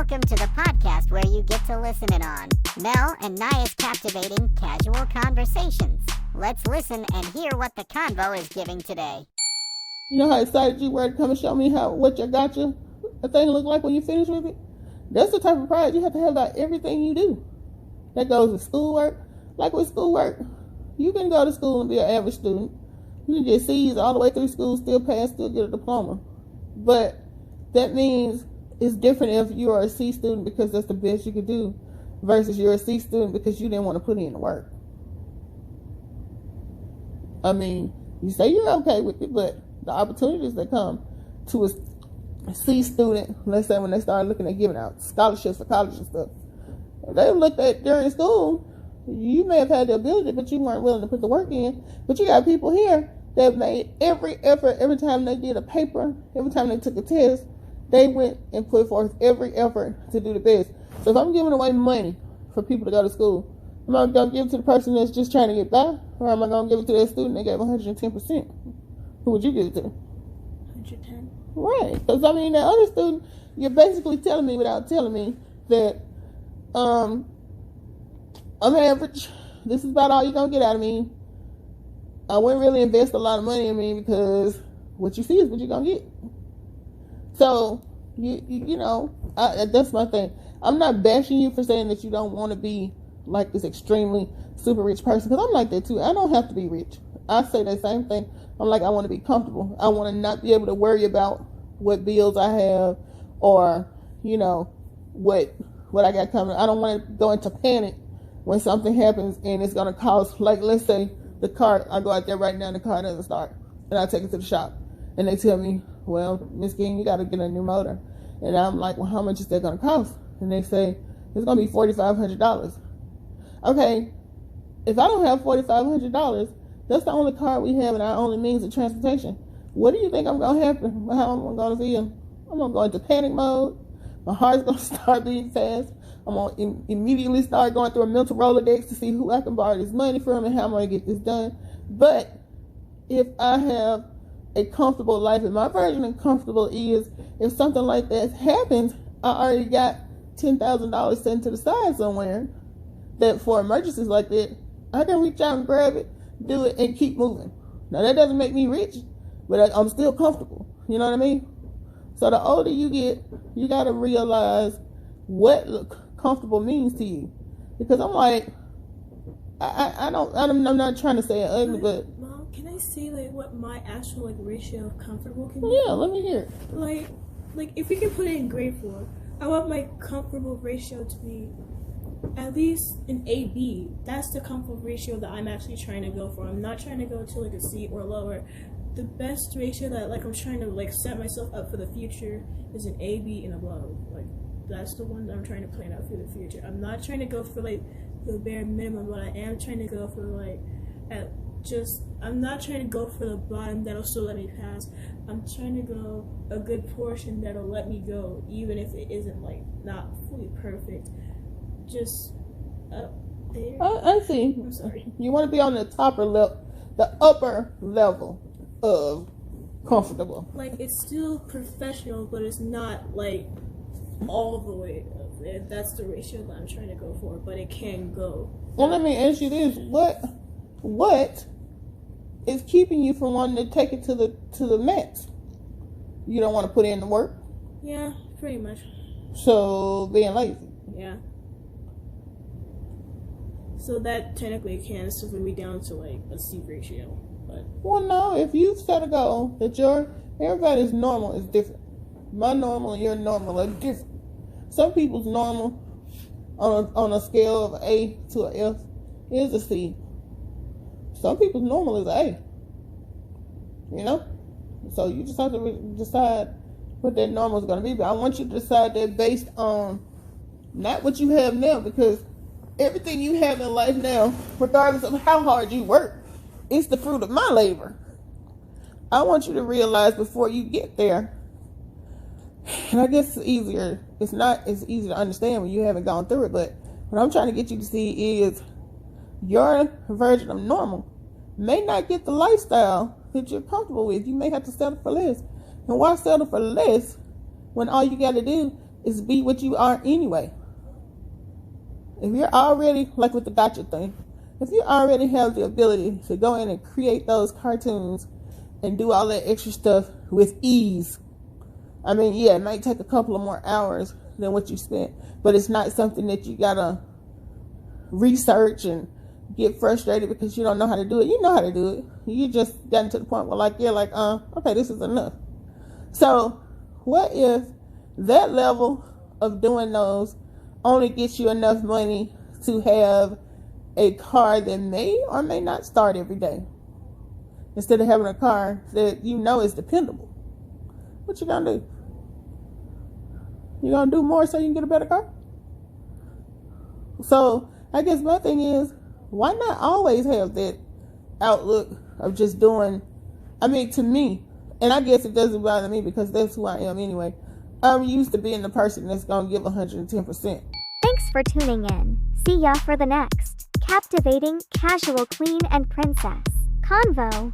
Welcome to the podcast where you get to listen in on Mel and Naya's captivating casual conversations. Let's listen and hear what the convo is giving today. You know how excited you were to come and show me what your gotcha thing look like when you finish with it? That's the type of pride you have to have about everything you do. That goes with schoolwork. Like with schoolwork, you can go to school and be an average student. You can get C's all the way through school, still pass, still get a diploma. But that means it's different if you are a C student because that's the best you could do versus you're a C student because you didn't want to put in the work. I mean, you say you're okay with it, but the opportunities that come to a C student, let's say when they start looking at giving out scholarships for college and stuff, they looked at during school, you may have had the ability, but you weren't willing to put the work in. But you got people here that made every effort, every time they did a paper, every time they took a test, they went and put forth every effort to do the best. So if I'm giving away money for people to go to school, am I going to give it to the person that's just trying to get by? Or am I going to give it to that student that gave 110%? Who would you give it to? 110. Right. Because, I mean, that other student, you're basically telling me without telling me that I'm average. This is about all you're going to get out of me. I wouldn't really invest a lot of money in me because what you see is what you're going to get. So, you know, that's my thing. I'm not bashing you for saying that you don't want to be like this extremely super rich person, because I'm like that too. I don't have to be rich. I say that same thing. I'm like, I want to be comfortable. I want to not be able to worry about what bills I have or, you know, what I got coming. I don't want to go into panic when something happens and it's going to cost, like, let's say the car, I go out there right now and the car doesn't start and I take it to the shop and they tell me, well, Miss King, you got to get a new motor. And I'm like, well, how much is that going to cost? And they say, it's going to be $4,500. Okay, if I don't have $4,500, that's the only car we have and our only means of transportation. What do you think I'm going to happen? How I'm going to feel? I'm going to go into panic mode. My heart's going to start beating fast. I'm going to immediately start going through a mental Rolodex to see who I can borrow this money from and how I'm going to get this done. But if I have a comfortable life, and my version of comfortable is if something like that happens, I already got $10,000 sitting to the side somewhere that for emergencies like that, I can reach out and grab it, do it, and keep moving. Now, that doesn't make me rich, but I'm still comfortable. You know what I mean? So the older you get, you got to realize what comfortable means to you. Because I'm like, I'm not trying to say it ugly, but Mom, can I say like what my actual like ratio of comfortable can be? Yeah, let me hear it. Like if we can put it in grade 4, I want my comfortable ratio to be at least an AB. That's the comfortable ratio that I'm actually trying to go for. I'm not trying to go to like a C or lower. The best ratio that like I'm trying to like set myself up for the future is an AB and above. Like that's the one that I'm trying to plan out for the future. I'm not trying to go for like the bare minimum, but I am trying to go for like I'm not trying to go for the bottom that'll still let me pass. I'm trying to go a good portion that'll let me go, even if it isn't like not fully perfect. Just up there. I see. I'm sorry. You want to be on the upper level of comfortable. Like it's still professional, but it's not like all the way up there. That's the ratio that I'm trying to go for, but it can go. Well, let me ask you this: what is keeping you from wanting to take it to the max? You don't want to put in the work. Yeah, pretty much. So being lazy. Yeah. So that technically can suffer me down to like a C ratio. But Well, no. If you set a goal that everybody's normal is different. My normal and your normal are different. Some people's normal on a scale of A to an F is a C. Some people's normal is an A. You know? So you just have to decide what that normal is going to be. But I want you to decide that based on not what you have now, because everything you have in life now, regardless of how hard you work, is the fruit of my labor. I want you to realize before you get there, and I guess it's not as easy to understand when you haven't gone through it, but what I'm trying to get you to see is your version of normal may not get the lifestyle that you're comfortable with. You may have to settle for less. And why settle for less when all you got to do is be what you are anyway. If you're already, like with the gotcha thing, if you already have the ability to go in and create those cartoons and do all that extra stuff with ease, I mean, yeah, it might take a couple of more hours than what you spent, but it's not something that you gotta research and get frustrated because you don't know how to do it. You know how to do it. You just gotten to the point where okay, this is enough. So what if that level of doing those only gets you enough money to have a car that may or may not start every day, instead of having a car that you know is dependable? What you gonna do? You gonna do more so you can get a better car? So I guess my thing is, why not always have that outlook of just doing, I mean, to me, and I guess it doesn't bother me because that's who I am anyway. I'm used to being the person that's gonna give 110%. Thanks for tuning in. See ya for the next captivating, casual queen and princess convo.